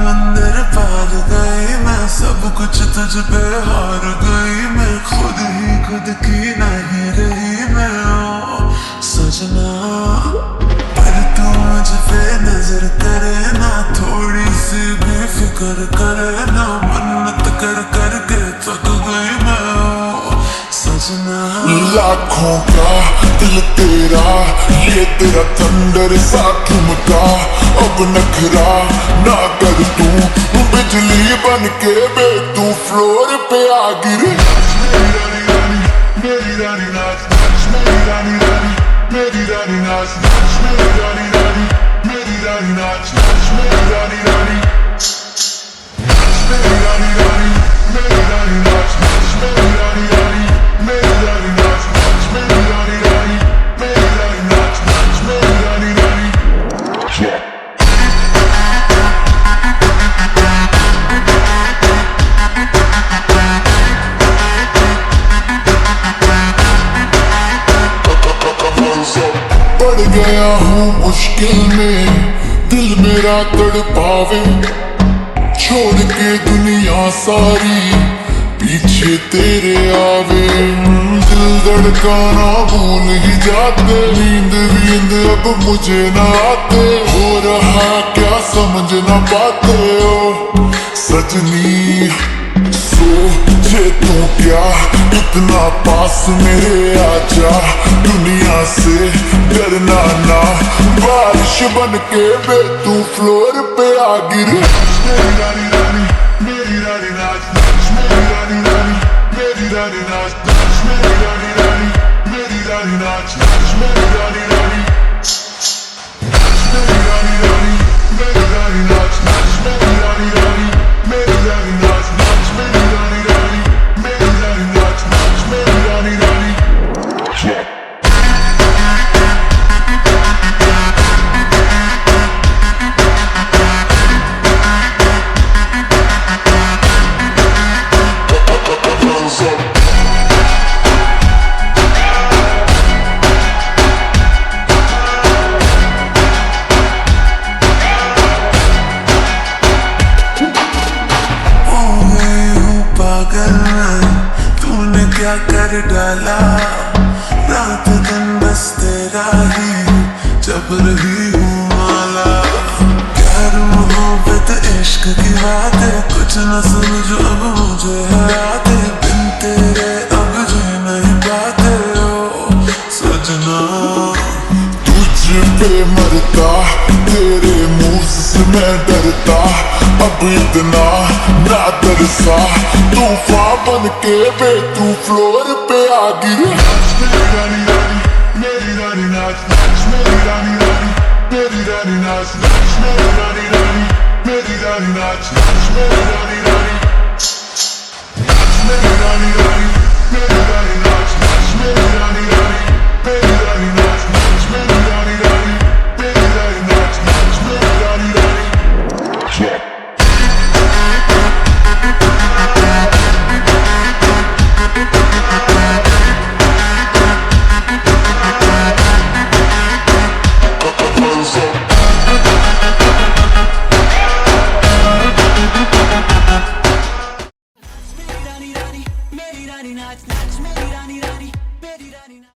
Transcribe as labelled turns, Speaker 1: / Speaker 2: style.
Speaker 1: मंदिर पार गई मैं, सब कुछ तुझ पे हार गई मैं, खुद ही खुद की नहीं रही मैं ओ सजना। पर तू मुझ पे नजर करे ना, थोड़ी सी भी फिक्र करे ना, मन्नत कर कर के थक गई मैं ओ सजना।
Speaker 2: लाखों का दिल तेरा, ये तेरा थंडर सा ठुमका, अब नखरा ना कर तू, बिजली बन के बे तू फ्लोर पे आ गिरे।
Speaker 1: मेरी रानी रानी, मेरी रानी नाच नाच, मेरी रानी रानी, मेरी रानी नाच नाच, मेरी रानी रानी, मेरी रानी नाच नाच, मेरी रानी रानी, मेरी रानी रानी, मेरी रानी नाच नाच, मेरी रानी रानी, मेरी रानी नाच नाच, मेरी रानी रानी, मेरी रानी नाच नाच, मेरी रानी रानी।
Speaker 2: पड़ गया हूँ मुश्किल में, दिल मेरा तड़पावे, छोड़ के दुनिया सारी पीछे तेरे आवे। दिल धड़काना भूल ही जाते, नींद वींद अब मुझे ना आते, हो रहा क्या समझ ना पाते हो सजनी। सोचे तू क्या इतना पास मेरे आजा, दुनिया से डरना ना, बारिश बन के बे तू फ्लोर पे आ गिरे।
Speaker 1: मेरी रानी रानी, मेरी रानी नाच नाच, मेरी रानी रानी, मेरी रानी नाच नाच, मेरी रानी रानी, मेरी रानी नाच नाच, मेरी रानी रानी, मेरी रानी रानी, मेरी रानी नाच नाच, मेरी रानी रानी, मेरी रानी नाच नाच, मेरी रानी रानी, मेरी रानी नाच नाच, मेरी रानी रानी। तूने क्या कर डाला, रात दिन बस तेरा ही जब रही हूँ माला। प्यार मोहब्बत इश्क की बात है, कुछ न समझो अब मुझे हराते, बिन तेरे अब जी नहीं पाते हो सजना।
Speaker 2: तुझ पे मरता, तेरे मुंह से मैं डरता, अब इतना ना तरसा, तूफान बन के बे तू फ्लोर पे आ गिरे।
Speaker 1: मेरी रानी रानी, मेरी रानी नाच नाच, मेरी रानी रानी, मेरी रानी नाच नाच, मेरी रानी रानी, मेरी रानी नाच नाच, मेरी रानी रानी, मेरी रानी रानी, मेरी रानी नाच नाच, मेरी रानी रानी।